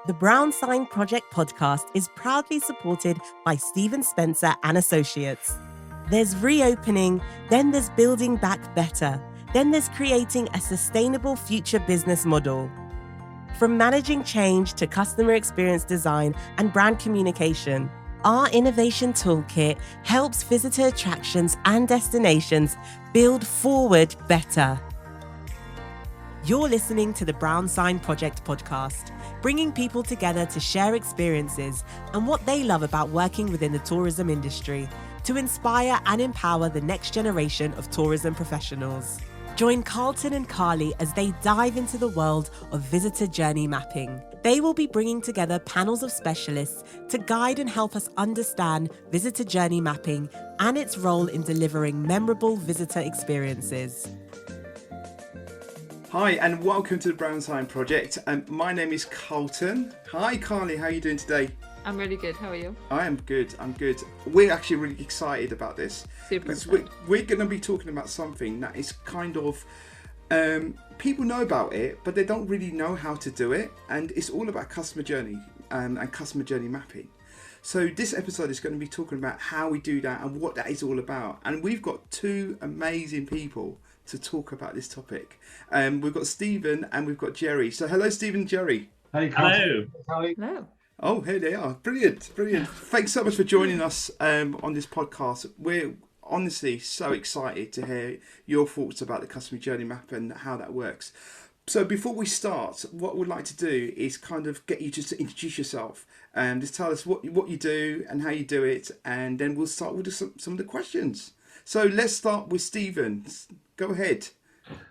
The Brown Sign Project podcast is proudly supported by Stephen Spencer and Associates. There's reopening, then there's building back better, then there's creating a sustainable future business model. From managing change to customer experience design and brand communication, our innovation toolkit helps visitor attractions and destinations build forward better. You're listening to the Brown Sign Project podcast, bringing people together to share experiences and what they love about working within the tourism industry to inspire and empower the next generation of tourism professionals. Join Carlton and Carly as they dive into the world of visitor journey mapping. They will be bringing together panels of specialists to guide and help us understand visitor journey mapping and its role in delivering memorable visitor experiences. Hi and welcome to the Brown Sign Project. My name is Carlton. Hi Carly, how are you doing today? I'm really good. How are you? I am good. We're actually really excited about this. Super excited. We're going to be talking about something that is kind of, people know about it, but they don't really know how to do it. And it's all about customer journey and customer journey mapping. So this episode is going to be talking about how we do that and what that is all about. And we've got two amazing people to talk about this topic. We've got Stephen and we've got Jerry. So hello, Stephen and Jerry. Hey, Hello. Hello. Oh, here they are. Brilliant. Thanks so much for joining us on this podcast. We're honestly so excited to hear your thoughts about the customer journey map and how that works. So before we start, what we'd like to do is kind of get you just to introduce yourself and just tell us what you do and how you do it, and then we'll start with some of the questions. So let's start with Stephen. Go ahead.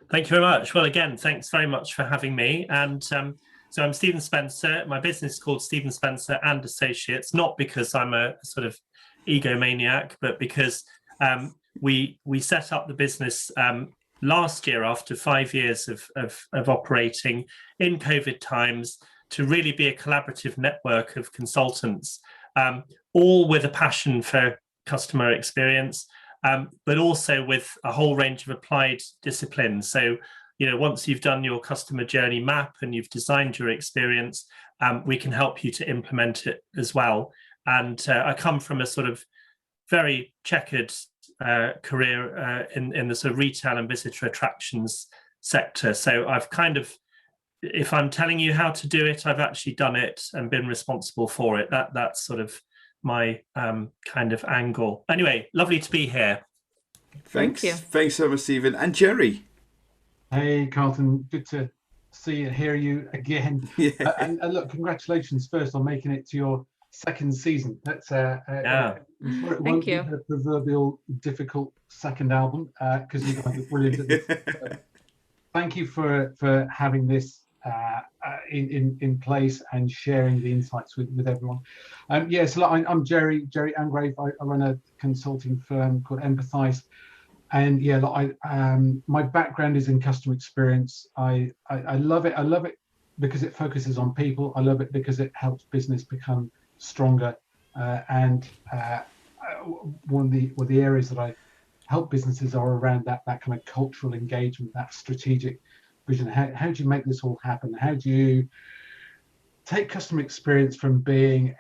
Thank you very much. Well, again, thanks very much for having me. And so I'm Stephen Spencer. My business is called Stephen Spencer and Associates, not because I'm a sort of egomaniac, but because we set up the business last year after 5 years of operating in COVID times to really be a collaborative network of consultants, all with a passion for customer experience, but also with a whole range of applied disciplines. So, once you've done your customer journey map and you've designed your experience, we can help you to implement it as well. And I come from a sort of very checkered career in the sort of retail and visitor attractions sector. So I've kind of, if I'm telling you how to do it, I've actually done it and been responsible for it. That's sort of my kind of angle. Anyway, lovely to be here. Thanks. Thank you. Thanks so much, Stephen. And Jerry. Hey, Carlton. Good to see and hear you again. Yeah. And look, congratulations first on making it to your second season. That's Yeah. it Thank won't you. be the proverbial difficult second album because you guys are brilliant at this. Thank you for having this in place and sharing the insights with everyone. So look, I'm Jerry Angrave. I run a consulting firm called Empathize. And my background is in customer experience. I love it. I love it because it focuses on people. I love it because it helps business become stronger. One of the areas that I help businesses are around that kind of cultural engagement, that strategic vision. How do you make this all happen? How do you take customer experience from being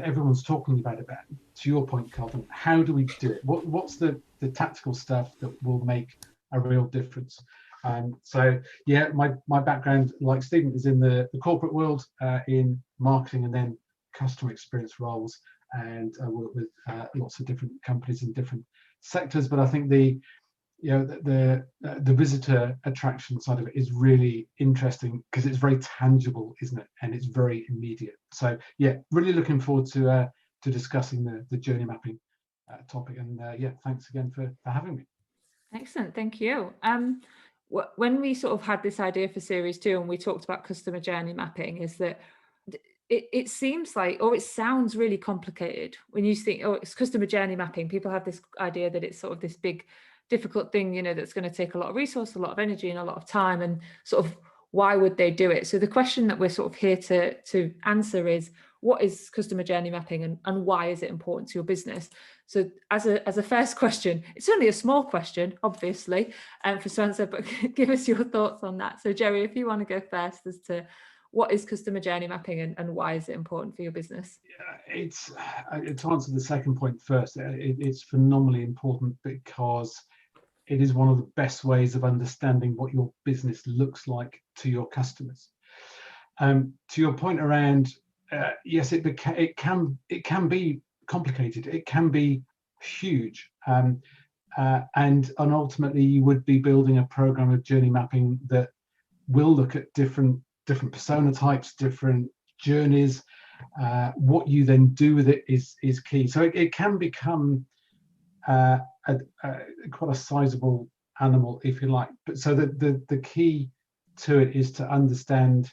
everyone's talking about it, to your point, Carlton, how do we do it? What's the tactical stuff that will make a real difference? My background, like Stephen, is in the corporate world, in marketing and then customer experience roles, and I work with lots of different companies in different sectors. But I think the visitor attraction side of it is really interesting because it's very tangible, isn't it? And it's very immediate. So really looking forward to discussing the journey mapping topic. And thanks again for having me. Excellent. Thank you. When we sort of had this idea for series 2 and we talked about customer journey mapping, is that it seems like, or it sounds really complicated when you think, oh, it's customer journey mapping. People have this idea that it's sort of this big difficult thing, that's going to take a lot of resource, a lot of energy and a lot of time, and sort of why would they do it? So the question that we're sort of here to answer is, what is customer journey mapping and why is it important to your business? So as a first question, it's only a small question, obviously, for Spencer, but give us your thoughts on that. So Jerry, if you want to go first as to what is customer journey mapping and why is it important for your business? It's to answer the second point first. It's phenomenally important because it is one of the best ways of understanding what your business looks like to your customers. To your point around, yes, it can be complicated. It can be huge, and ultimately you would be building a program of journey mapping that will look at different persona types, different journeys. What you then do with it is key. So it can become quite a sizable animal, if you like. But so the key to it is to understand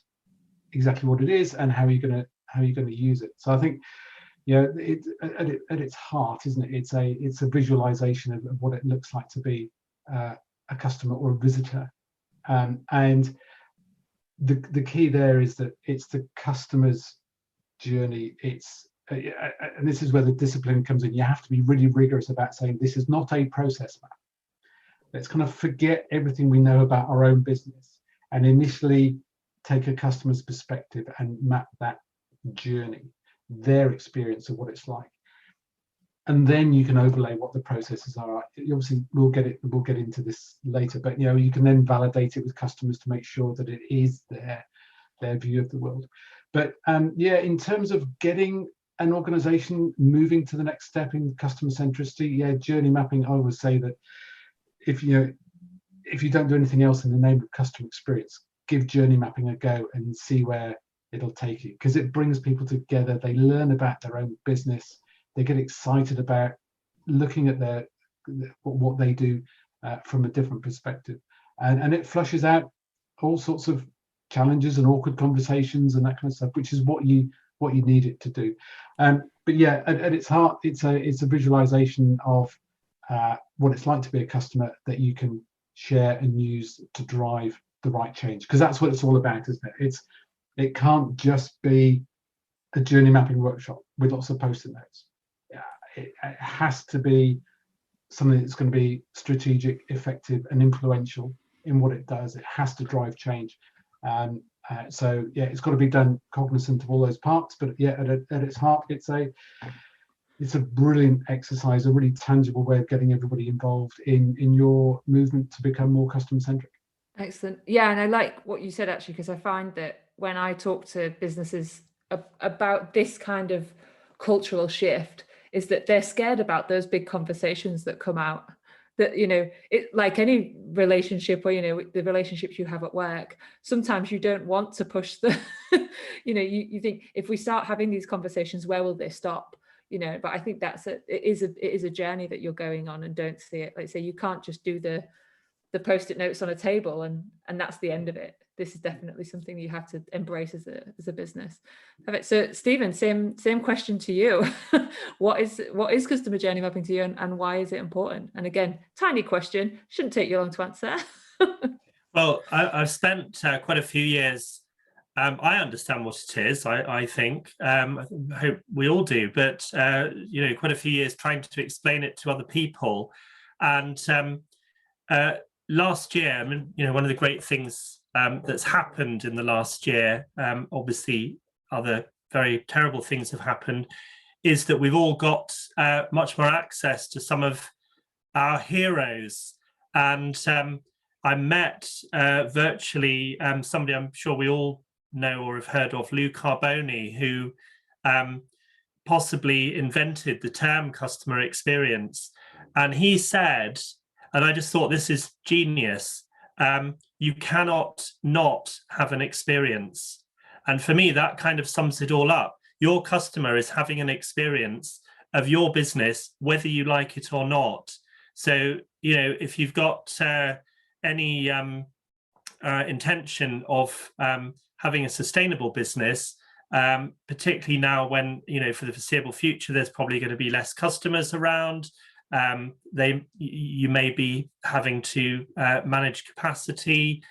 exactly what it is and how you're going to use it. So I think, it at its heart, isn't it? It's a visualization of what it looks like to be a customer or a visitor, and the key there is that it's the customer's journey. And this is where the discipline comes in. You have to be really rigorous about saying this is not a process map. Let's kind of forget everything we know about our own business and initially take a customer's perspective and map that journey, their experience of what it's like. And then you can overlay what the processes are. Obviously, we'll get into this later, but you can then validate it with customers to make sure that it is their view of the world. But in terms of getting an organization moving to the next step in customer centricity, journey mapping, I would say that if you don't do anything else in the name of customer experience, give journey mapping a go and see where it'll take you, because it brings people together. They learn about their own business. They get excited about looking at what they do from a different perspective, and it flushes out all sorts of challenges and awkward conversations and that kind of stuff, which is what you need it to do. But at its heart, it's a visualization of what it's like to be a customer that you can share and use to drive the right change, because that's what it's all about, isn't it? It can't just be a journey mapping workshop with lots of post-it notes. It has to be something that's going to be strategic, effective, and influential in what it does. It has to drive change. It's got to be done cognizant of all those parts. But at its heart, it's a brilliant exercise, a really tangible way of getting everybody involved in your movement to become more customer centric. Excellent. Yeah, and I like what you said, actually, because I find that when I talk to businesses about this kind of cultural shift, is that they're scared about those big conversations that come out. That, it, like any relationship, or the relationships you have at work, sometimes you don't want to push the you think, if we start having these conversations, where will they stop? But I think it is a journey that you're going on, and don't see it, like, say, you can't just do the post-it notes on a table and that's the end of it. This is definitely something you have to embrace as a business. Perfect. So Stephen, same question to you. What is customer journey mapping to you, and why is it important? And again, tiny question, shouldn't take you long to answer. Well, I've spent quite a few years. I understand what it is. I think. I hope we all do. But quite a few years trying to explain it to other people. And last year, one of the great things that's happened in the last year, obviously other very terrible things have happened, is that we've all got much more access to some of our heroes. And I met virtually somebody I'm sure we all know or have heard of, Lou Carboni, who possibly invented the term customer experience. And he said, and I just thought, this is genius, you cannot not have an experience. And for me, that kind of sums it all up. Your customer is having an experience of your business, whether you like it or not. So, if you've got any intention of having a sustainable business, particularly now when, for the foreseeable future, there's probably going to be less customers around. You may be having to manage capacity.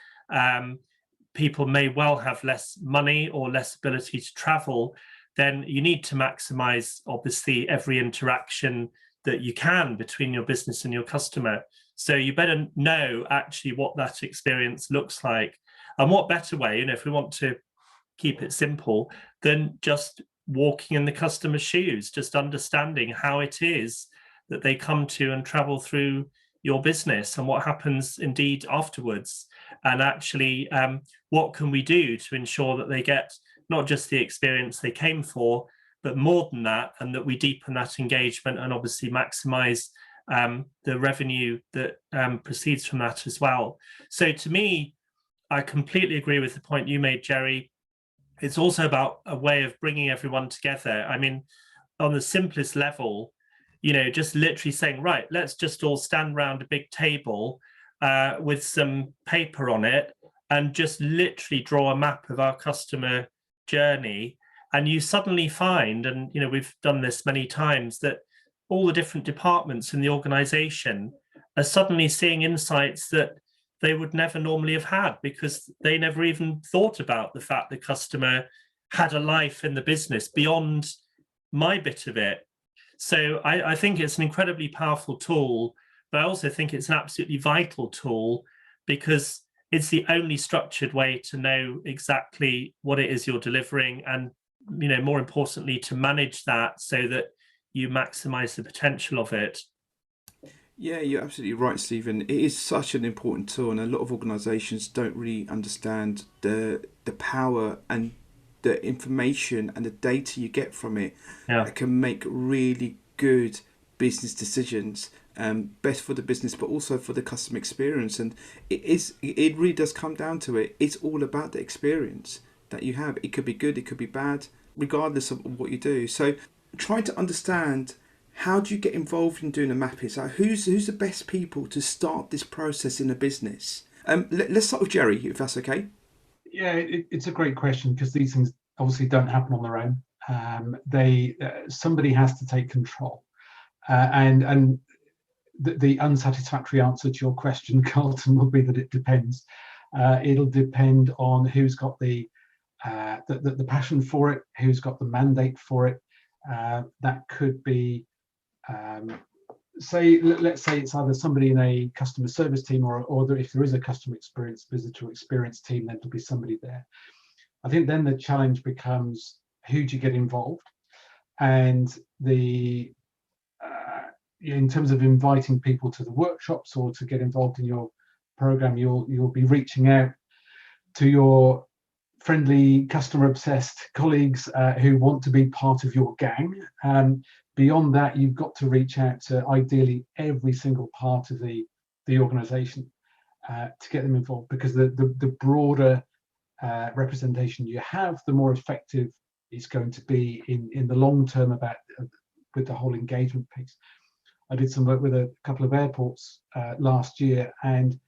People may well have less money or less ability to travel. Then you need to maximize, obviously, every interaction that you can between your business and your customer. So you better know actually what that experience looks like. And what better way, if we want to keep it simple, than just walking in the customer's shoes, just understanding how it is that they come to and travel through your business and what happens indeed afterwards. And actually, what can we do to ensure that they get not just the experience they came for, but more than that, and that we deepen that engagement and obviously maximize the revenue that proceeds from that as well. So to me, I completely agree with the point you made, Jerry. It's also about a way of bringing everyone together. I mean, on the simplest level, just literally saying, right, let's just all stand around a big table with some paper on it and just literally draw a map of our customer journey. And you suddenly find, and we've done this many times, that all the different departments in the organization are suddenly seeing insights that they would never normally have had, because they never even thought about the fact the customer had a life in the business beyond my bit of it. So I think it's an incredibly powerful tool, but I also think it's an absolutely vital tool, because it's the only structured way to know exactly what it is you're delivering, and more importantly, to manage that so that you maximize the potential of it. Yeah, you're absolutely right, Stephen. It is such an important tool, and a lot of organisations don't really understand the power and the information and the data you get from it. Yeah. That can make really good business decisions, best for the business, but also for the customer experience. And it really does come down to it. It's all about the experience that you have. It could be good, it could be bad, regardless of what you do. So trying to understand, how do you get involved in doing a mapping? So who's the best people to start this process in a business? Let's start with Jerry, if that's okay. Yeah, it's a great question, because these things obviously don't happen on their own. Somebody has to take control, and the unsatisfactory answer to your question, Carlton, will be that it depends. It'll depend on who's got the passion for it, who's got the mandate for it. That could be, let's say it's either somebody in a customer service team, or if there is a customer experience, visitor experience team, then there'll be somebody there. I think then the challenge becomes, who do you get involved? And in terms of inviting people to the workshops or to get involved in your program, you'll be reaching out to your friendly, customer obsessed colleagues who want to be part of your gang. Beyond that, you've got to reach out to ideally every single part of the organization to get them involved, because the broader representation you have, the more effective it's going to be in the long term with the whole engagement piece. I did some work with a couple of airports last year, and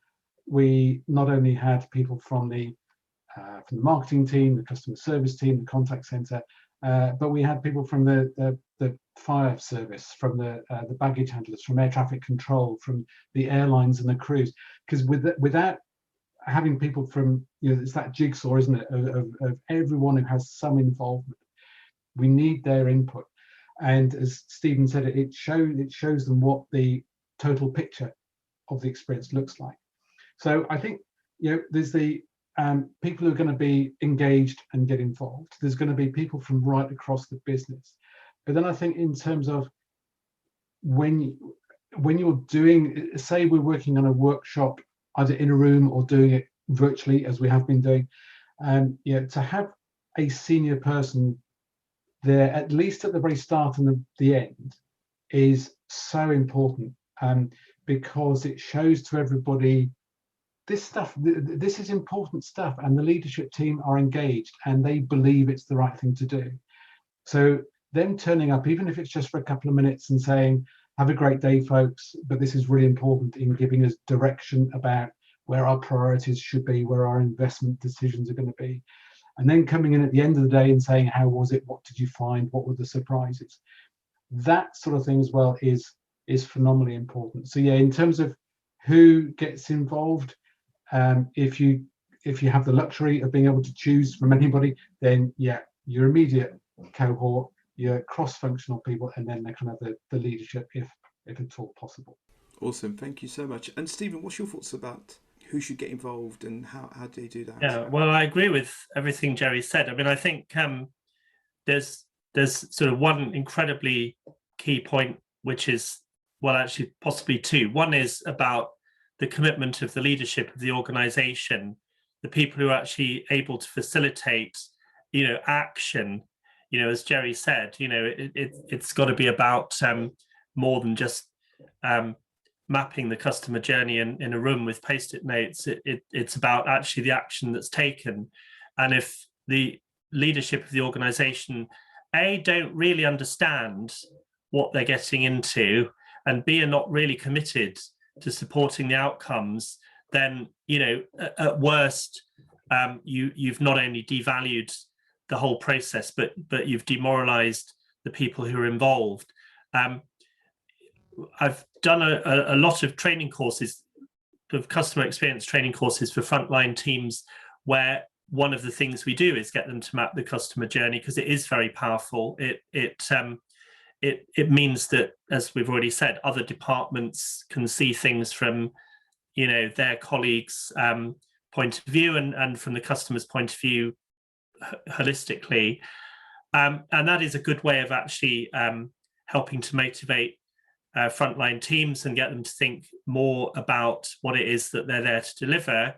we not only had people from the marketing team, the customer service team, the contact center, but we had people from the fire service, from the baggage handlers, from air traffic control, from the airlines and the crews. Because without having people from, it's that jigsaw, isn't it, of everyone who has some involvement. We need their input. And as Stephen said, it shows them what the total picture of the experience looks like. So I think, there's the people who are going to be engaged and get involved. There's going to be people from right across the business. But then I think, in terms of when you're doing, say we're working on a workshop either in a room or doing it virtually, as we have been doing, to have a senior person there, at least at the very start and the end, is so important, because it shows to everybody, this is important stuff, and the leadership team are engaged and they believe it's the right thing to do. So them turning up, even if it's just for a couple of minutes, and saying, have a great day, folks, but this is really important in giving us direction about where our priorities should be, where our investment decisions are going to be. And then coming in at the end of the day and saying, how was it? What did you find? What were the surprises? That sort of thing as well is phenomenally important. So yeah, in terms of who gets involved, if you have the luxury of being able to choose from anybody, then yeah, your immediate cohort, your cross-functional people, and then the kind of the leadership, if at all possible. Awesome, thank you so much. And Stephen, what's your thoughts about who should get involved, and how do you do that? Yeah, well, I agree with everything Jerry said. I mean, I think there's sort of one incredibly key point, which is, well, actually possibly two. One is about the commitment of the leadership of the organization, the people who are actually able to facilitate, action. As Jerry said, it's got to be about more than just mapping the customer journey in a room with post-it notes. It's about actually the action that's taken. And if the leadership of the organization, A, don't really understand what they're getting into, and B, are not really committed to supporting the outcomes, then, at worst, you've not only devalued the whole process, but you've demoralized the people who are involved. I've done a lot of training courses, of customer experience training courses for frontline teams, where one of the things we do is get them to map the customer journey, because it is very powerful. It means that, as we've already said, other departments can see things from, their colleagues' point of view, and from the customer's point of view holistically. And that is a good way of actually helping to motivate frontline teams and get them to think more about what it is that they're there to deliver.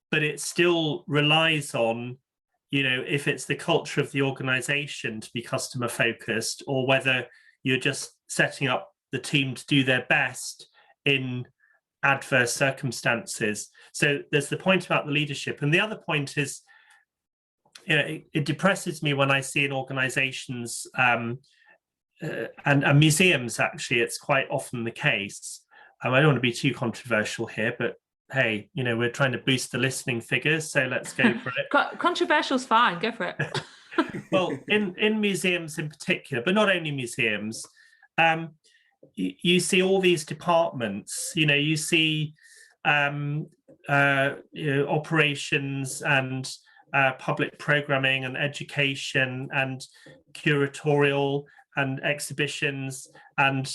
But it still relies on, if it's the culture of the organization to be customer focused, or whether you're just setting up the team to do their best in adverse circumstances. So there's the point about the leadership. And the other point is, it depresses me when I see in organizations and museums, actually, it's quite often the case. I don't want to be too controversial here, but hey, we're trying to boost the listening figures, so let's go for it. Controversial's fine, go for it. Well, in museums in particular, but not only museums, you see all these departments. You see operations and public programming and education and curatorial and exhibitions, and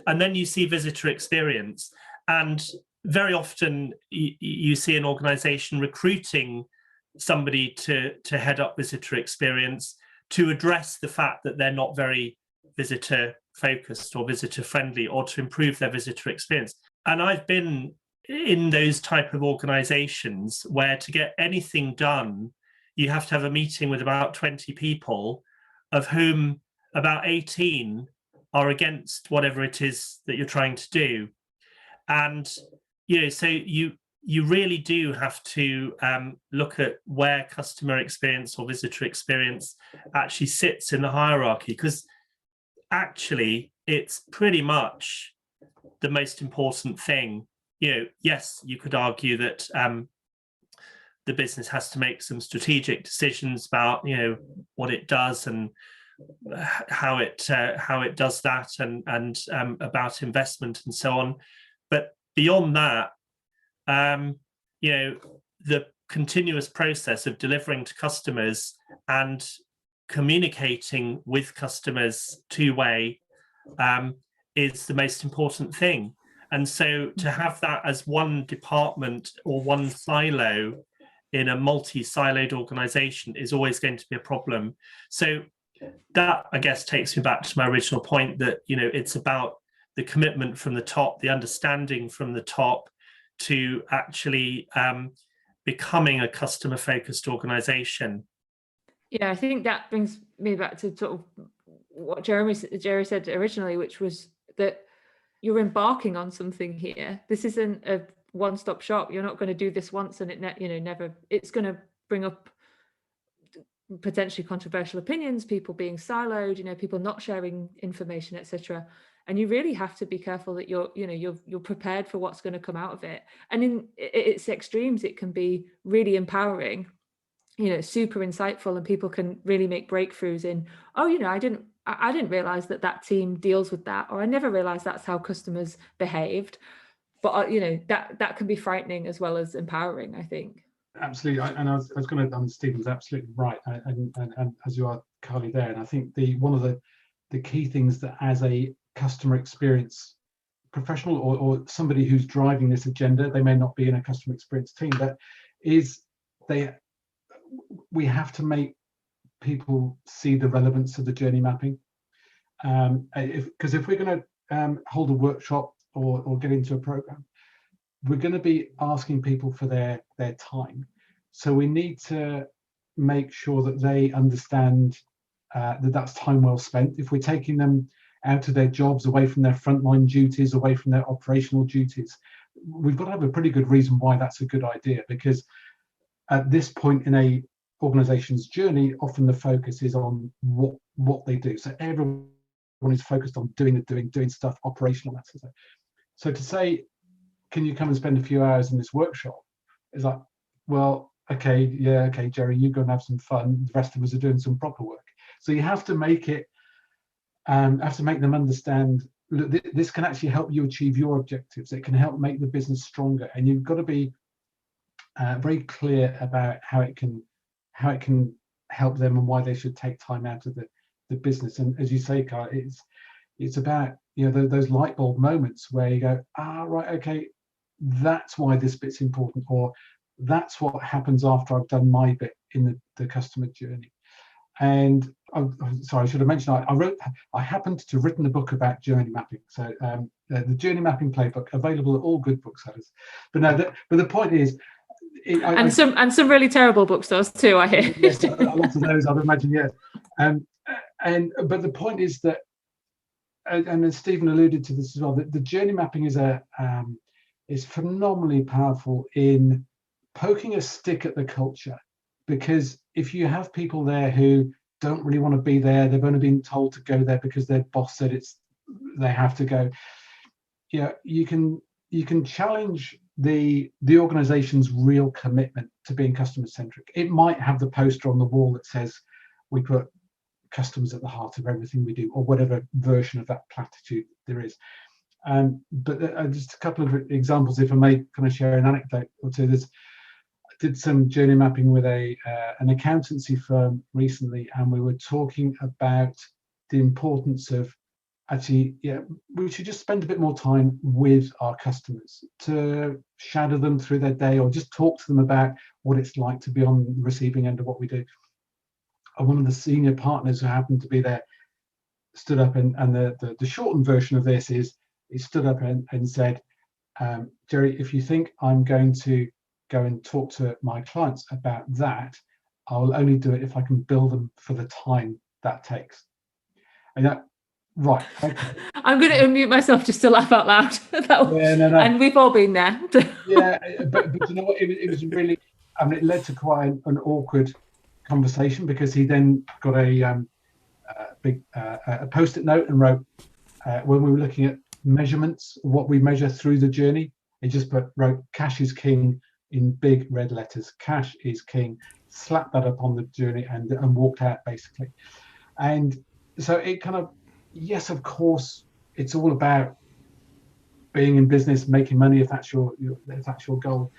then you see visitor experience. And very often you see an organization recruiting somebody to head up visitor experience to address the fact that they're not very visitor focused or visitor friendly, or to improve their visitor experience. And I've been in those type of organizations where, to get anything done, you have to have a meeting with about 20 people, of whom about 18 are against whatever it is that you're trying to do. And so you really do have to look at where customer experience or visitor experience actually sits in the hierarchy, because actually it's pretty much the most important thing. Yes, you could argue that the business has to make some strategic decisions about what it does and how it does that, and about investment and so on. But beyond that, the continuous process of delivering to customers and communicating with customers two-way is the most important thing. And so to have that as one department or one silo in a multi-siloed organization is always going to be a problem. So that, I guess, takes me back to my original point that, it's about the commitment from the top, the understanding from the top, to actually becoming a customer-focused organization. Yeah, I think that brings me back to sort of what Jerry said originally, which was that you're embarking on something here. This isn't a one-stop shop. You're not going to do this once and it never. It's going to bring up potentially controversial opinions, people being siloed, people not sharing information, etc. And you really have to be careful that you're prepared for what's going to come out of it. And in its extremes, it can be really empowering, super insightful, and people can really make breakthroughs in, I didn't realize that team deals with that, or I never realized that's how customers behaved. But that can be frightening as well as empowering, I think. Absolutely. And I was going to, Stephen's absolutely right, and as you are, Carly, there. And I think one of the key things that, as a customer experience professional or somebody who's driving this agenda. They may not be in a customer experience team, but we have to make people see the relevance of the journey mapping. Because if we're going to hold a workshop or get into a program, we're going to be asking people for their time. So we need to make sure that they understand that that's time well spent. If we're taking them out of their jobs, away from their frontline duties, away from their operational duties, we've got to have a pretty good reason why that's a good idea, because at this point in a organization's journey, often the focus is on what they do. So everyone is focused on doing stuff, operational matters. So to say, can you come and spend a few hours in this workshop? It's like, well, okay, Jerry, you go and have some fun. The rest of us are doing some proper work. So you have to make it, have to make them understand, look, this can actually help you achieve your objectives. It can help make the business stronger, and you've got to be very clear about how it can help them and why they should take time out of the business. And as you say, Carl, it's about, you know, those light bulb moments where you go, right, okay, that's why this bit's important, or that's what happens after I've done my bit in the customer journey. And I'm sorry, I should have mentioned, I happened to have written a book about journey mapping. So the Journey Mapping Playbook, available at all good booksellers. But the point is, some really terrible bookstores too, I hear. Yes, a lot of those, I'd imagine, yes. But the point is that, and as Stephen alluded to this as well, that the journey mapping is phenomenally powerful in poking a stick at the culture. Because if you have people there who don't really want to be there, they've only been told to go there because their boss said they have to go. Yeah, you can challenge the organization's real commitment to being customer centric. It might have the poster on the wall that says we put customers at the heart of everything we do, or whatever version of that platitude there is. But just a couple of examples, if I may kind of share an anecdote or two. I did some journey mapping with an accountancy firm recently, and we were talking about the importance of actually, we should just spend a bit more time with our customers, to shadow them through their day, or just talk to them about what it's like to be on the receiving end of what we do. And one of the senior partners who happened to be there stood up, and the shortened version of this is, he stood up and said, Jerry, if you think I'm going to go and talk to my clients about that, I will only do it if I can bill them for the time that takes. And that, right, okay. I'm going to unmute myself just to laugh out loud. No. And we've all been there. Yeah, but you know what? It was really, I mean, it led to quite an awkward conversation, because he then got a big post-it note and wrote, when we were looking at measurements, what we measure through the journey, he just wrote "cash is king" in big red letters. Cash is king. Slapped that up on the journey and walked out, basically. And so it kind of, yes, of course, it's all about being in business, making money, if that's your goal.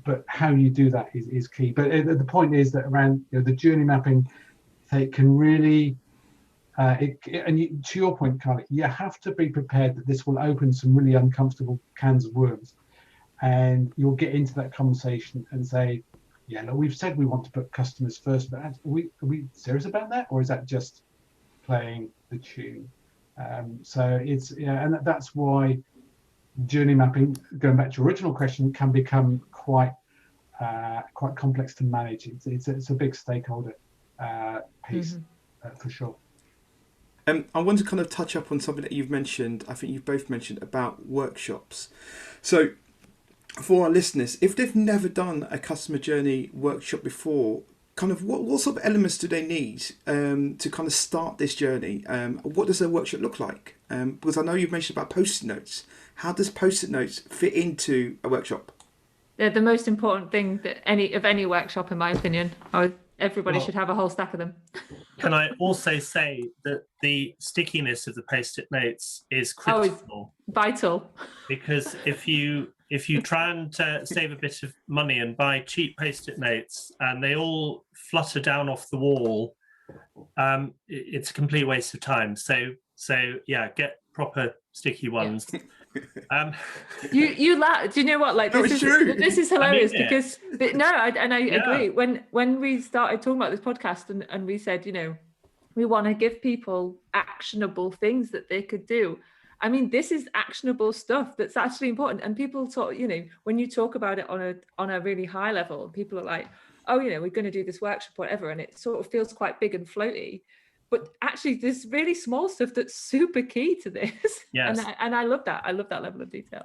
But how you do that is key. But the point is that around, you know, the journey mapping, it can really, to your point, Carly, you have to be prepared that this will open some really uncomfortable cans of worms, and you'll get into that conversation and say, yeah, look, we've said we want to put customers first, but are we serious about that, or is that just playing the tune? So it's, and that's why journey mapping, going back to your original question, can become quite complex to manage. It's a big stakeholder piece, for sure. I want to kind of touch up on something that you've mentioned. I think you've both mentioned about workshops. So for our listeners, if they've never done a customer journey workshop before, kind of what sort of elements do they need to kind of start this journey? What does a workshop look like? Because I know you've mentioned about post-it notes. How does post-it notes fit into a workshop? They're the most important thing that any workshop, in my opinion. Everybody should have a whole stack of them. Can I also say that the stickiness of the post-it notes is critical? It's vital. Because if you try and save a bit of money and buy cheap post-it notes and they all flutter down off the wall, it's a complete waste of time. So yeah, get proper sticky ones. You laugh. Do you know what? Like, No, this it's is true. this is hilarious I mean, because I Yeah. agree. When we started talking about this podcast and we said, we want to give people actionable things that they could do. I mean, this is actionable stuff that's actually important. And people talk, when you talk about it on a really high level, people are like, oh, we're going to do this workshop, whatever, and it sort of feels quite big and floaty. But actually, there's really small stuff that's super key to this. Yes. And I love that. I love that level of detail.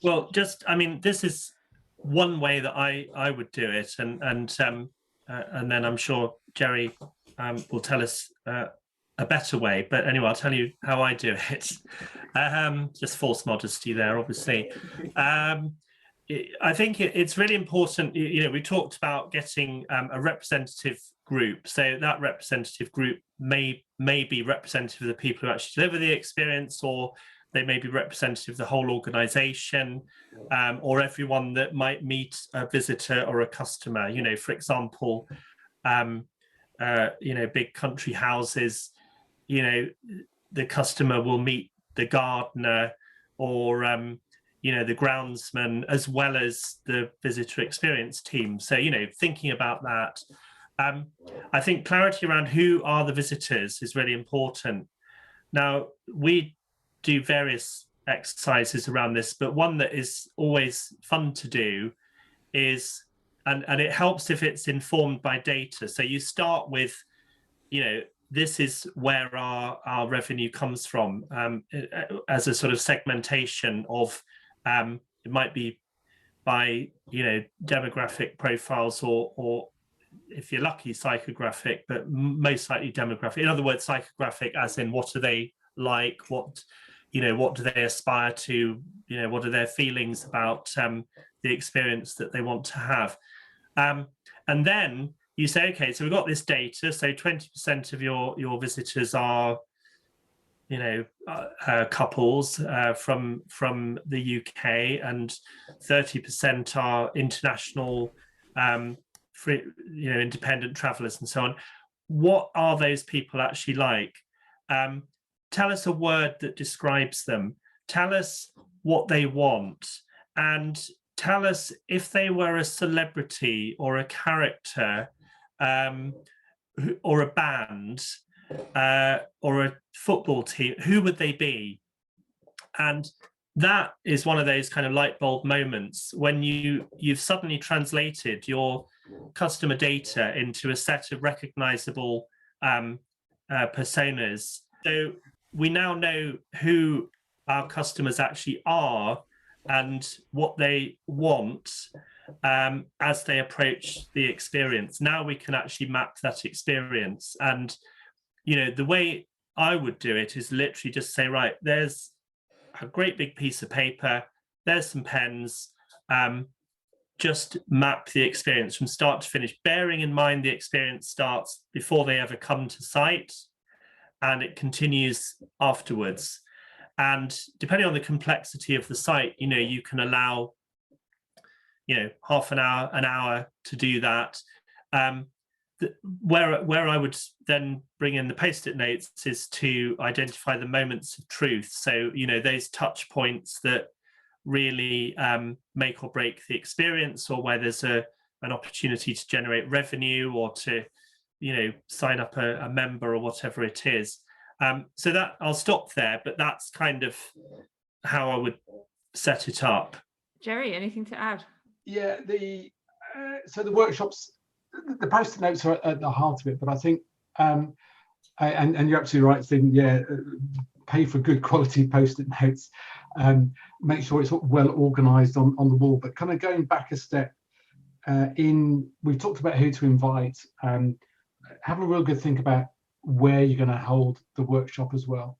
Well, this is one way that I would do it, and then I'm sure Jerry will tell us a better way. But anyway, I'll tell you how I do it. Just false modesty there, obviously. I think it's really important. We talked about getting a representative group. So that representative group may be representative of the people who actually deliver the experience, or they may be representative of the whole organization, or everyone that might meet a visitor or a customer. For example, big country houses, the customer will meet the gardener or the groundsman, as well as the visitor experience team. So, thinking about that, I think clarity around who are the visitors is really important. Now, we do various exercises around this, but one that is always fun to do is, and it helps if it's informed by data. So you start with, this is where our revenue comes from, as a sort of segmentation of, it might be by, demographic profiles or if you're lucky, psychographic, but most likely demographic. In other words, psychographic as in what are they like, what do they aspire to, what are their feelings about the experience that they want to have. And then you say, okay, so we've got this data. So 20% of your visitors are, couples from the UK, and 30% are international, independent travelers and so on. What are those people actually like? Tell us a word that describes them. Tell us what they want, and tell us if they were a celebrity or a character, or a band, or a football team, who would they be? And that is one of those kind of light bulb moments when you've suddenly translated your customer data into a set of recognizable personas. So we now know who our customers actually are and what they want as they approach the experience. Now we can actually map that experience. And, the way I would do it is literally just say, right, there's a great big piece of paper, there's some pens, just map the experience from start to finish, bearing in mind the experience starts before they ever come to site and it continues afterwards. And depending on the complexity of the site, you can allow, half an hour to do that. Where I would then bring in the post-it notes is to identify the moments of truth. So, those touch points that really make or break the experience, or where there's an opportunity to generate revenue or to, sign up a member or whatever it is. So that I'll stop there, but that's kind of how I would set it up. Jerry, anything to add? Yeah, so the workshops, the post-it notes are at the heart of it, but I think, and you're absolutely right, Stephen. Yeah, pay for good quality post-it notes. Make sure it's well organised on the wall. But kind of going back a step, we've talked about who to invite. Have a real good think about where you're going to hold the workshop as well.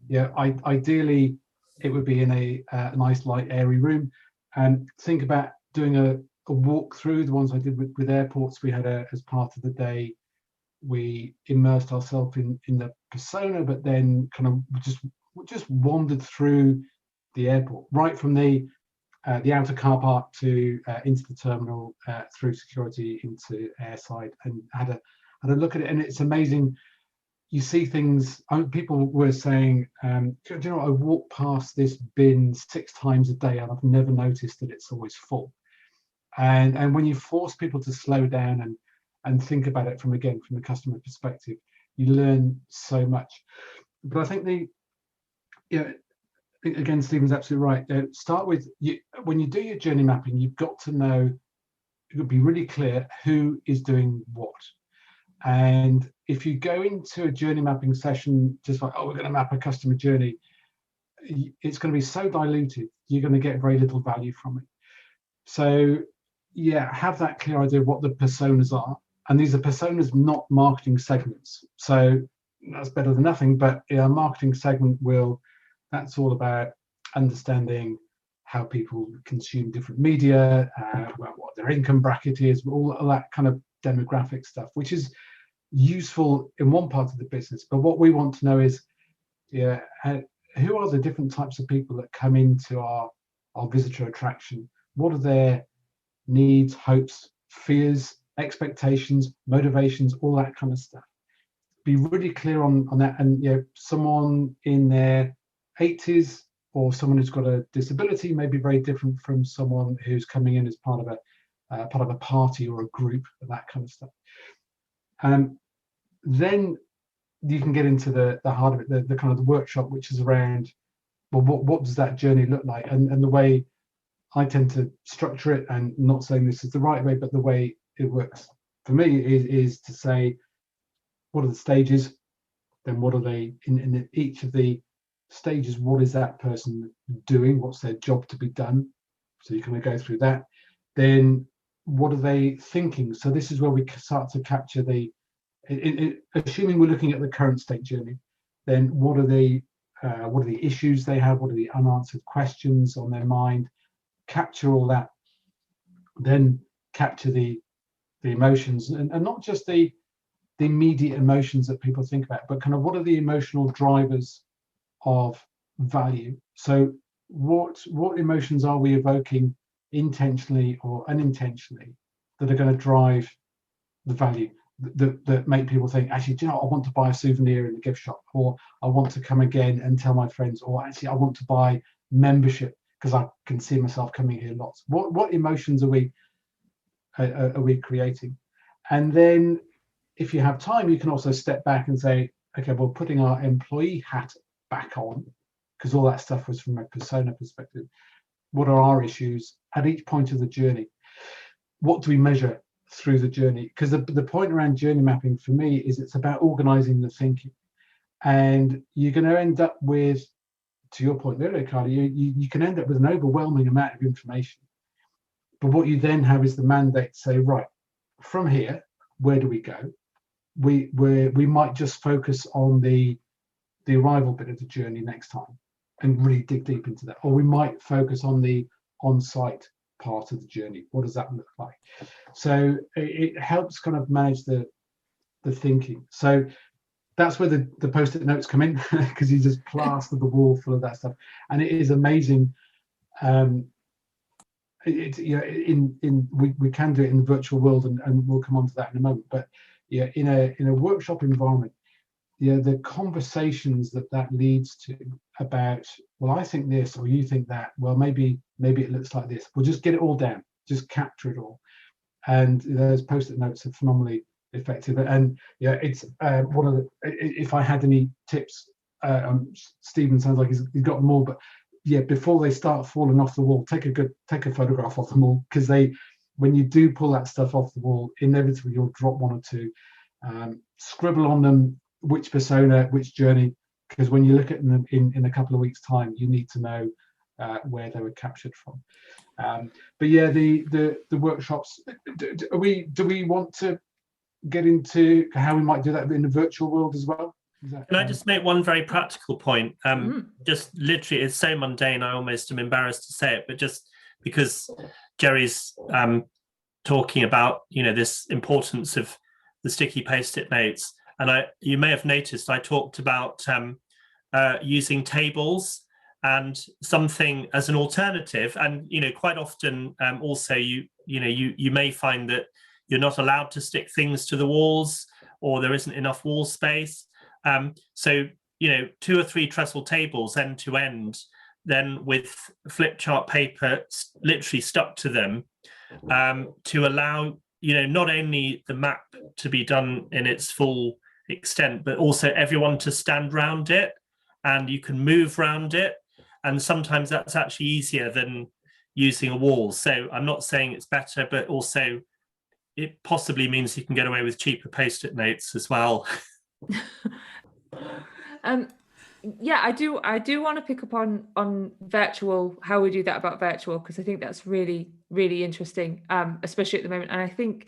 Yeah, ideally it would be in a nice, light, airy room. And think about doing a walkthrough. The ones I did with airports, we had as part of the day, we immersed ourselves in the persona, but then kind of just wandered through the airport, right from the outer car park to into the terminal, through security into airside, and had a look at it. And it's amazing you see things. People were saying, do you know, I walk past this bin 6 times a day and I've never noticed that it's always full. And when you force people to slow down and think about it from the customer perspective, you learn so much. But I think again, Stephen's absolutely right. Start with when you do your journey mapping, you've got to know, you've got to be really clear who is doing what. And if you go into a journey mapping session just like, oh, we're going to map a customer journey, it's going to be so diluted, you're going to get very little value from it. So yeah, have that clear idea of what the personas are. And these are personas, not marketing segments. So that's better than nothing, but a marketing segment that's all about understanding how people consume different media, what their income bracket is, all that kind of demographic stuff, which is useful in one part of the business. But what we want to know is, who are the different types of people that come into our visitor attraction? What are their needs, hopes, fears, expectations, motivations, all that kind of stuff? Be really clear on that. And someone in their 80s or someone who's got a disability may be very different from someone who's coming in as part of a party or a group, and that kind of stuff. Then you can get into the heart of it, the kind of the workshop, which is around, well, what does that journey look like? And the way I tend to structure it, and not saying this is the right way, but the way it works for me is to say, what are the stages? Then what are they in each of the stages? What is that person doing? What's their job to be done? So you kind of go through that. Then what are they thinking? So this is where we start to capture assuming we're looking at the current state journey, then what are the issues they have? What are the unanswered questions on their mind? Capture all that. Then capture the emotions, and not just the immediate emotions that people think about, but kind of what are the emotional drivers of value. So what emotions are we evoking intentionally or unintentionally that are going to drive the value, that make people think, actually, do you know, I want to buy a souvenir in the gift shop, or I want to come again and tell my friends, or actually I want to buy membership because I can see myself coming here lots. What emotions are we creating? And then if you have time, you can also step back and say, okay, well, putting our employee hat back on, because all that stuff was from a persona perspective. What are our issues at each point of the journey? What do we measure through the journey? Because the point around journey mapping for me is it's about organizing the thinking. And you're going to end up with, to your point earlier, Carly, you can end up with an overwhelming amount of information. But what you then have is the mandate to say, right, from here, where do we go? We might just focus on the arrival bit of the journey next time and really dig deep into that. Or we might focus on the on-site part of the journey. What does that look like? So it helps kind of manage the thinking. So that's where the post-it notes come in, because you just plaster the wall full of that stuff. And it is amazing. We can do it in the virtual world, and we'll come on to that in a moment. But in a workshop environment, the conversations that leads to about, well, I think this, or you think that, well, maybe it looks like this. We'll just get it all down, just capture it all. And those post-it notes are phenomenally effective. And it's one of the, if I had any tips, Stephen sounds like he's got them all, but before they start falling off the wall, take a photograph of them all, because when you do pull that stuff off the wall, inevitably you'll drop one or two. Scribble on them which persona, which journey, because when you look at them in a couple of weeks' time, you need to know where they were captured from. But the workshops. Do we want to get into how we might do that in the virtual world as well? Can I just make one very practical point? Just literally, it's so mundane, I almost am embarrassed to say it, but just because Jerry's talking about this importance of the sticky post-it notes, and you may have noticed I talked about using tables and something as an alternative, and quite often also you may find that you're not allowed to stick things to the walls, or there isn't enough wall space. So, 2 or 3 trestle tables end to end, then with flip chart paper literally stuck to them, to allow, not only the map to be done in its full extent, but also everyone to stand round it, and you can move around it. And sometimes that's actually easier than using a wall. So I'm not saying it's better, but also it possibly means you can get away with cheaper post-it notes as well. Yeah, I do want to pick up on virtual, how we do that about virtual, because I think that's really, really interesting, especially at the moment. And I think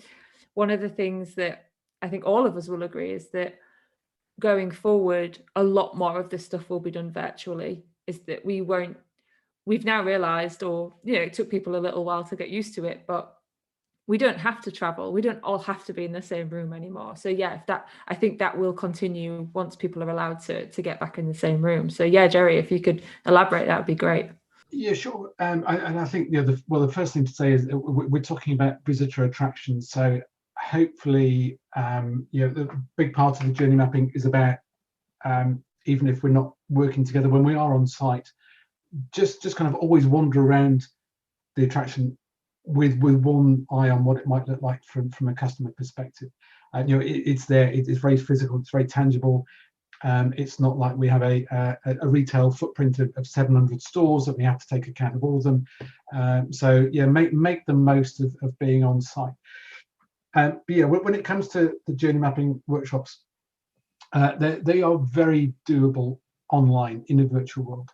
one of the things that I think all of us will agree is that going forward, a lot more of this stuff will be done virtually. Is that we've now realized, or it took people a little while to get used to it, but we don't have to travel. We don't all have to be in the same room anymore. So yeah, I think that will continue once people are allowed to get back in the same room. So yeah, Jerry, if you could elaborate, that would be great. Yeah, sure. And I think the first thing to say is that we're talking about visitor attractions. So hopefully, the big part of the journey mapping is about, even if we're not working together, when we are on site, just kind of always wander around the attraction with one eye on what it might look like from a customer perspective. It's there. It's very physical. It's very tangible. It's not like we have a retail footprint of 700 stores that we have to take account of all of them. So yeah, make the most of being on site. But yeah, when it comes to the journey mapping workshops, they are very doable online in a virtual world.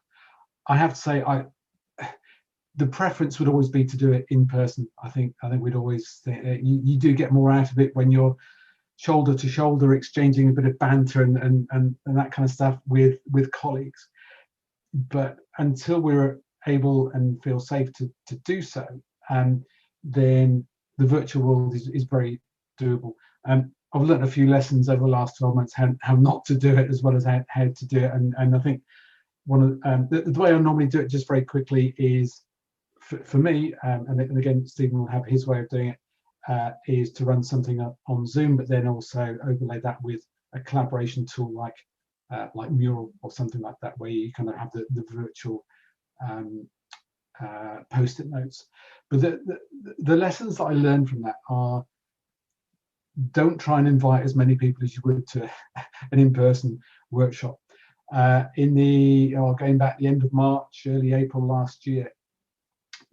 I have to say, the preference would always be to do it in person. I think we'd always think you do get more out of it when you're shoulder to shoulder, exchanging a bit of banter and that kind of stuff with colleagues. But until we're able and feel safe to do so, then the virtual world is very doable. I've learned a few lessons over the last 12 months how not to do it, as well as how to do it. And I think one of the way I normally do it, just very quickly, is for me, and again, Stephen will have his way of doing it, is to run something up on Zoom, but then also overlay that with a collaboration tool like Mural or something like that, where you kind of have the virtual post-it notes. But the lessons that I learned from that are, don't try and invite as many people as you would to an in-person workshop. Going back the end of March, early April last year,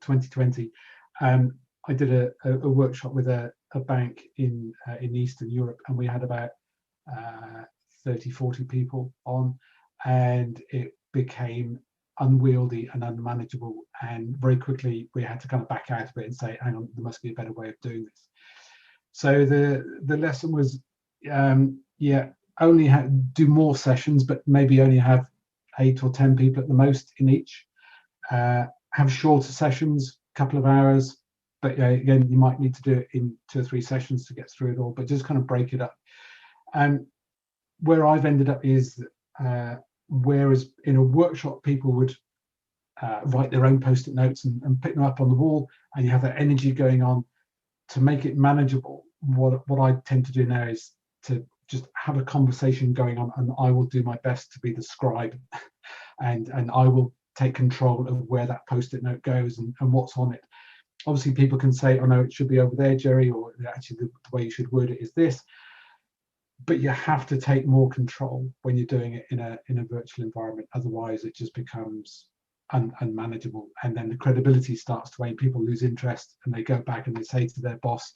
2020, I did a workshop with a bank in Eastern Europe, and we had about 30-40 people on, and it became unwieldy and unmanageable, and very quickly we had to kind of back out of it and say, hang on, there must be a better way of doing this. So the lesson was, only do more sessions, but maybe only have 8 or 10 people at the most in each. Have shorter sessions, a couple of hours, but again, you might need to do it in 2 or 3 sessions to get through it all, but just kind of break it up. Where I've ended up is, whereas in a workshop people would write their own post-it notes and pick them up on the wall, and you have that energy going on, to make it manageable, what I tend to do now is to just have a conversation going on, and I will do my best to be the scribe, and I will take control of where that post-it note goes and what's on it. Obviously, people can say, oh no, it should be over there, Jerry, or actually the way you should word it is this. But you have to take more control when you're doing it in a virtual environment. Otherwise, it just becomes unmanageable, and then the credibility starts to wane. People lose interest, and they go back and they say to their boss,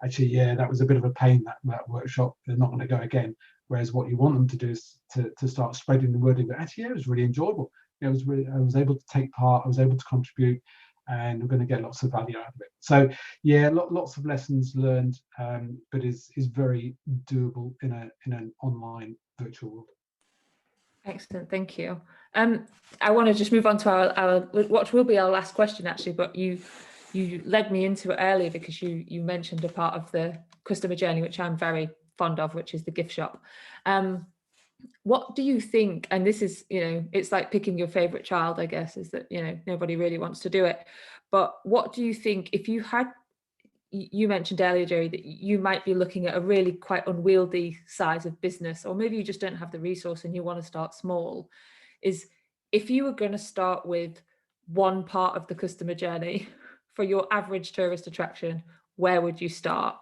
actually, yeah, that was a bit of a pain, that workshop, they're not going to go again. Whereas what you want them to do is to start spreading the word, that actually, yeah, it was really enjoyable. I was able to take part, I was able to contribute, and we're going to get lots of value out of it. So yeah, lots of lessons learned, but is very doable in an online virtual world. Excellent, thank you. I want to just move on to our what will be our last question, actually, but you led me into it earlier because you mentioned a part of the customer journey which I'm very fond of, which is the gift shop. What do you think, and this is, it's like picking your favorite child, I guess, is that, nobody really wants to do it, but what do you think, if you had you mentioned earlier, Jerry, that you might be looking at a really quite unwieldy size of business, or maybe you just don't have the resource and you want to start small, is if you were going to start with one part of the customer journey for your average tourist attraction, where would you start?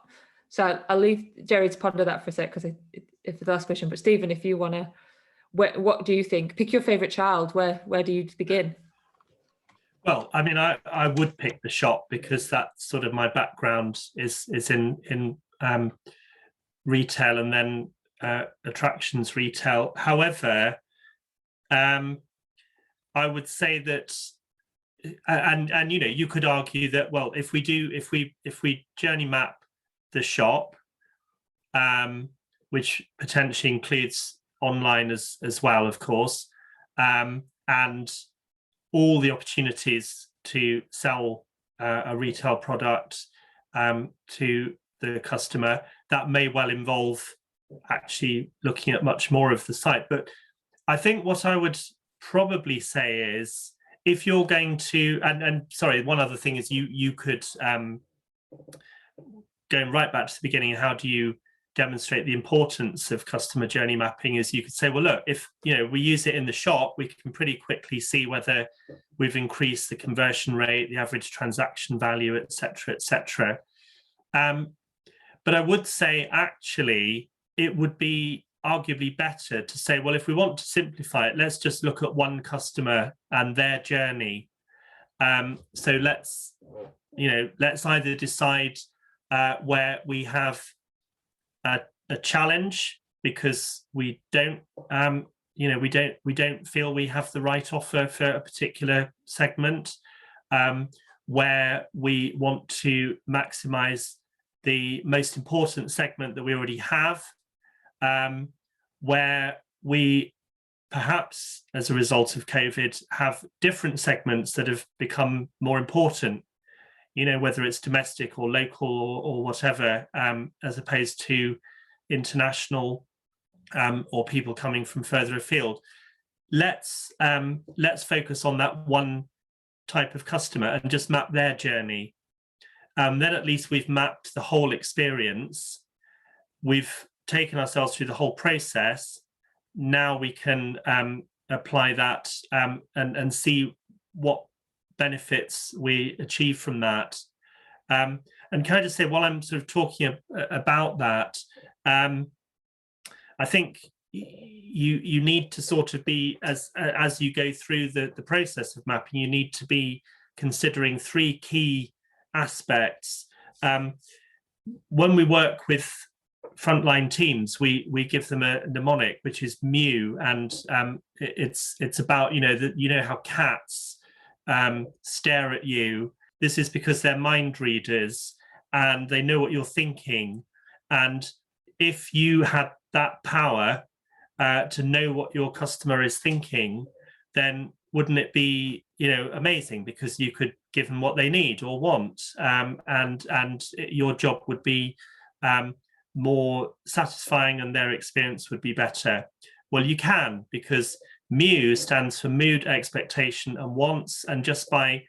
So I'll leave Jerry to ponder that for a sec, because it's the last question. But Stephen, if you want to, what do you think? Pick your favorite child. Where do you begin? Well, I mean, I would pick the shop, because that's sort of my background is in retail, and then attractions retail. However, I would say that, and you know, you could argue that, well, if we journey map the shop, which potentially includes online as well, of course, and all the opportunities to sell a retail product to the customer, that may well involve actually looking at much more of the site. But I think what I would probably say is, if you're going to, and sorry, one other thing is you could, going right back to the beginning, how do you demonstrate the importance of customer journey mapping, is you could say, well, look, if we use it in the shop, we can pretty quickly see whether we've increased the conversion rate, the average transaction value, etc., etc. But I would say, actually, it would be arguably better to say, well, if we want to simplify it, let's just look at one customer and their journey. So let's either decide where we have a challenge because we don't feel we have the right offer for a particular segment, where we want to maximize the most important segment that we already have, where we perhaps, as a result of COVID, have different segments that have become more important, whether it's domestic or local or whatever, as opposed to international, or people coming from further afield. Let's focus on that one type of customer and just map their journey. Then at least we've mapped the whole experience. We've taken ourselves through the whole process. Now we can apply that and see what benefits we achieve from that. And can I just say, while I'm sort of talking about that, I think you need to sort of be, as you go through the process of mapping, you need to be considering three key aspects. When we work with frontline teams, we give them a mnemonic, which is MEW, and it's about how cats stare at you. This is because they're mind readers and they know what you're thinking. And if you had that power to know what your customer is thinking, then wouldn't it be amazing, because you could give them what they need or want, and your job would be more satisfying and their experience would be better. Well, you can, because MEW stands for mood, expectation and wants, and just by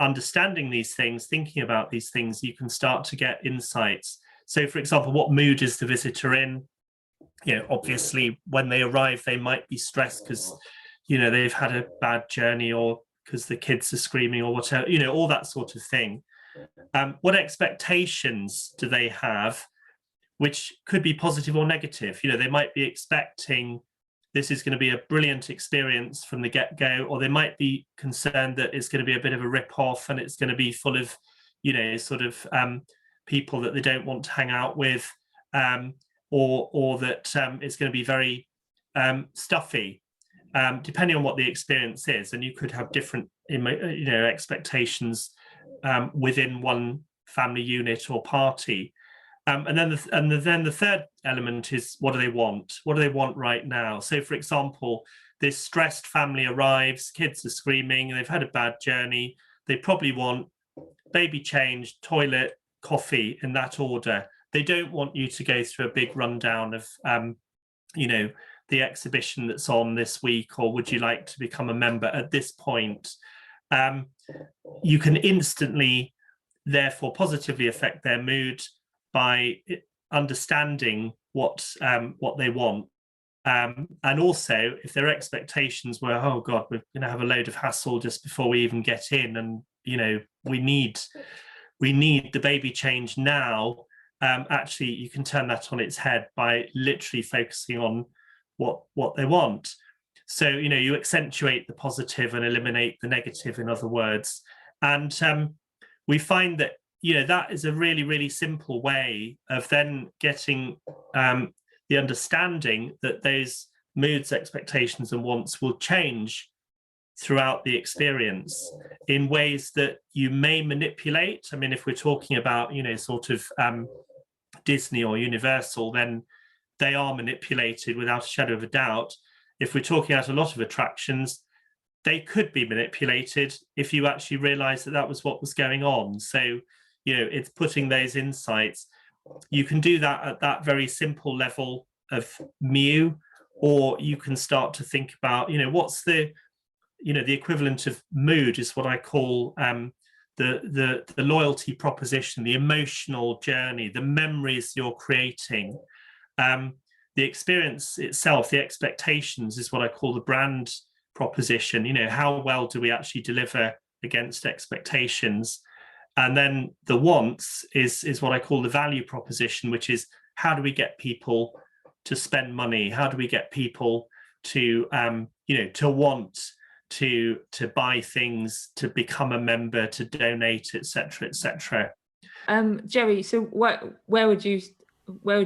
understanding these things, thinking about these things, you can start to get insights. So, for example, what mood is the visitor in? Obviously when they arrive they might be stressed because they've had a bad journey, or because the kids are screaming or whatever, all that sort of thing. What expectations do they have, which could be positive or negative? They might be expecting this is going to be a brilliant experience from the get-go, or they might be concerned that it's going to be a bit of a rip-off and it's going to be full of people that they don't want to hang out with, or that it's going to be very stuffy, depending on what the experience is. And you could have different expectations within one family unit or party. And then the third element is, what do they want? What do they want right now? So, for example, this stressed family arrives, kids are screaming, they've had a bad journey. They probably want baby change, toilet, coffee, in that order. They don't want you to go through a big rundown of, the exhibition that's on this week, or would you like to become a member at this point? You can instantly therefore positively affect their mood by understanding what they want. And also, if their expectations were, oh God, we're going to have a load of hassle just before we even get in, and we need the baby change now. Actually, you can turn that on its head by literally focusing on what they want. So you accentuate the positive and eliminate the negative, in other words. And we find that that is a really, really simple way of then getting the understanding that those moods, expectations, and wants will change throughout the experience in ways that you may manipulate. I mean, if we're talking about sort of Disney or Universal, then they are manipulated without a shadow of a doubt. If we're talking about a lot of attractions, they could be manipulated if you actually realize that was what was going on. So it's putting those insights. You can do that at that very simple level of MEW, or you can start to think about, what's the equivalent of mood is what I call the loyalty proposition, the emotional journey, the memories you're creating, the experience itself, the expectations is what I call the brand proposition. How well do we actually deliver against expectations? And then the wants is what I call the value proposition, which is how do we get people to spend money? How do we get people to to want to buy things, to become a member, to donate, etc., etc. Jerry, so where would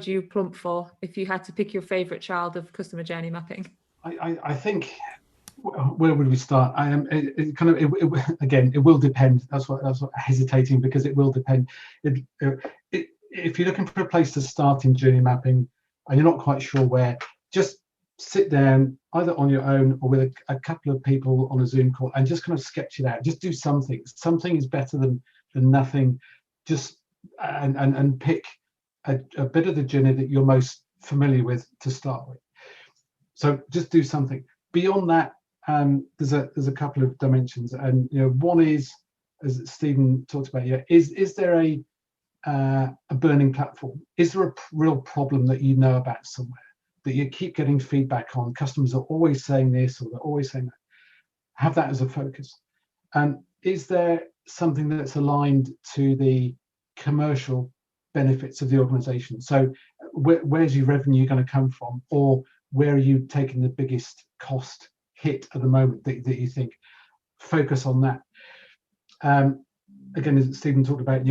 you plump for if you had to pick your favorite child of customer journey mapping? I think, where would we start? Again, it will depend. That's what I'm hesitating, because it will depend. If you're looking for a place to start in journey mapping and you're not quite sure where, just sit down either on your own or with a couple of people on a Zoom call and just kind of sketch it out. Just do something. Something is better than nothing. Just and pick a bit of the journey that you're most familiar with to start with. So just do something. Beyond that, there's a couple of dimensions, and one is, as Stephen talked about, is there a burning platform? Is there a real problem that you know about somewhere that you keep getting feedback on? Customers are always saying this, or they're always saying that. Have that as a focus. And is there something that's aligned to the commercial benefits of the organization? So where's your revenue going to come from, or where are you taking the biggest cost hit at the moment that you think? Focus on that. Again, as Stephen talked about,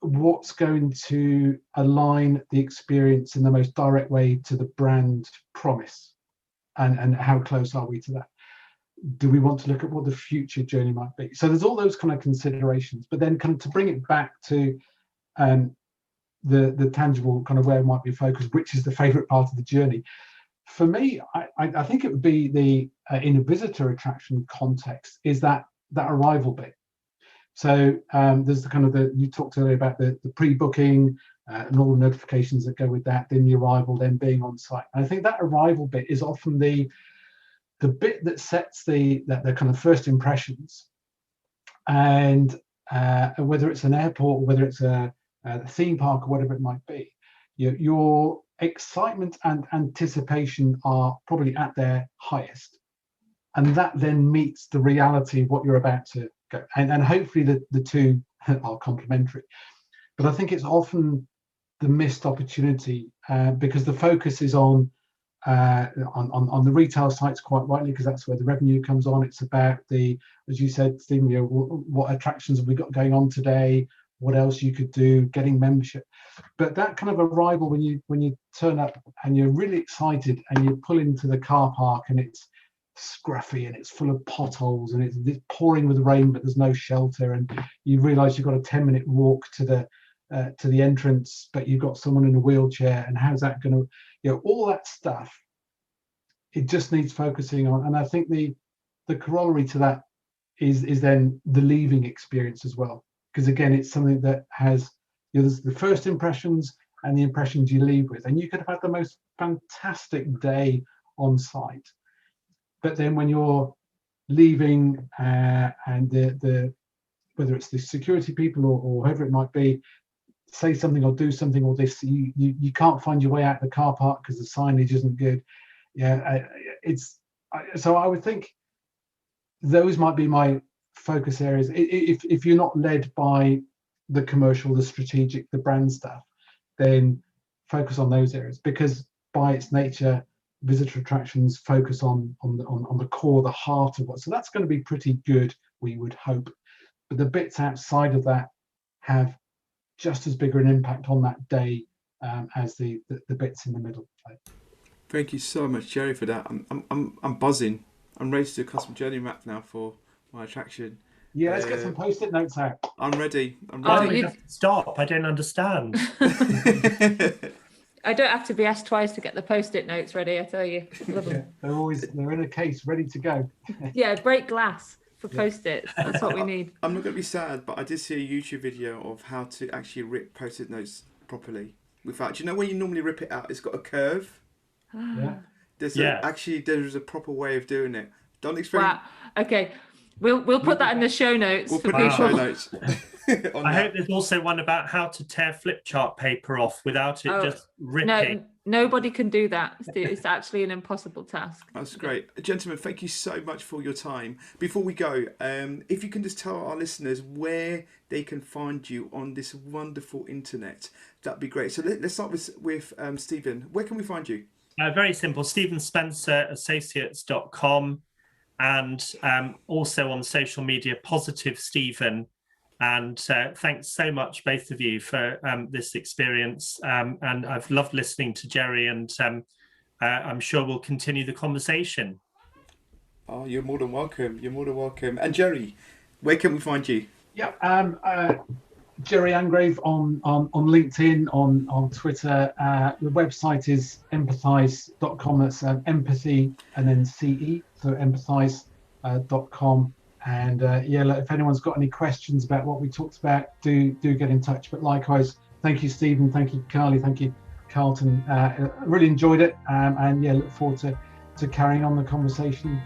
what's going to align the experience in the most direct way to the brand promise, and how close are we to that? Do we want to look at what the future journey might be? So there's all those kind of considerations, but then kind of to bring it back to the tangible kind of where it might be focused, which is the favorite part of the journey. For me, I think it would be the in a visitor attraction context, is that arrival bit. So there's the kind of you talked earlier about the pre-booking and all the notifications that go with that, then the arrival, then being on site. And I think that arrival bit is often the bit that sets the kind of first impressions. And whether it's an airport, or whether it's a theme park, or whatever it might be, your excitement and anticipation are probably at their highest, and that then meets the reality of what you're about to go, and hopefully the two are complementary. But I think it's often the missed opportunity, because the focus is on the retail sites, quite rightly, because that's where the revenue comes on. It's about as you said, Stephen, what attractions have we got going on today, what else you could do, getting membership. But that kind of arrival, when you turn up and you're really excited and you pull into the car park and it's scruffy and it's full of potholes and it's pouring with rain, but there's no shelter, and you realize you've got a 10-minute walk to the entrance, but you've got someone in a wheelchair, and how's that going to, all that stuff, it just needs focusing on. And I think the corollary to that is then the leaving experience as well, because again, it's something that has, there's the first impressions and the impressions you leave with, and you could have had the most fantastic day on site, but then when you're leaving and the whether it's the security people or whoever it might be, say something or do something, or this, you can't find your way out of the car park because the signage isn't good. So I would think those might be my focus areas. If you're not led by the commercial, the strategic, the brand stuff, then focus on those areas, because by its nature, visitor attractions focus on the core, the heart of what. So that's going to be pretty good, we would hope. But the bits outside of that have just as big an impact on that day as the bits in the middle. Thank you so much, Jerry, for that. I'm buzzing. I'm ready to do a custom journey map now for my attraction. Yeah, let's get some post-it notes out. I'm ready. Stop! I don't understand. I don't have to be asked twice to get the post-it notes ready, I tell you. Love them. They're in a case ready to go. Yeah, break glass for post-its. That's what we need. I'm not going to be sad, but I did see a YouTube video of how to actually rip post-it notes properly. Without, do you know when you normally rip it out, it's got a curve? Yeah. There's a proper way of doing it. Don't explain. Wow. Okay. We'll put that in the show notes. We'll put it in the show notes. I hope there's also one about how to tear flip chart paper off without it just ripping. No, nobody can do that. It's actually an impossible task. That's great. Gentlemen, thank you so much for your time. Before we go, if you can just tell our listeners where they can find you on this wonderful internet, that'd be great. So let's start with Stephen. Where can we find you? Very simple, StephenSpencerAssociates.com, and also on social media, Positive Stephen. And thanks so much, both of you, for this experience. And I've loved listening to Jerry, and I'm sure we'll continue the conversation. Oh, you're more than welcome. You're more than welcome. And Jerry, where can we find you? Yeah, Jerry Angrave on LinkedIn, on Twitter. The website is empathize.com. That's empathy and then CE, so empathize.com. And if anyone's got any questions about what we talked about, do get in touch. But likewise, thank you, Stephen. Thank you, Carly. Thank you, Carlton. Really enjoyed it. Look forward to carrying on the conversation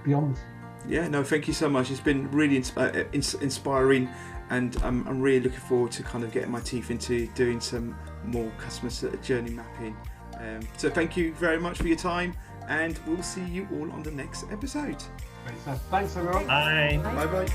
beyond this. Yeah, no, thank you so much. It's been really inspiring, and I'm really looking forward to kind of getting my teeth into doing some more customer journey mapping. So thank you very much for your time, and we'll see you all on the next episode. Great stuff. Thanks, everyone. Bye. Bye-bye.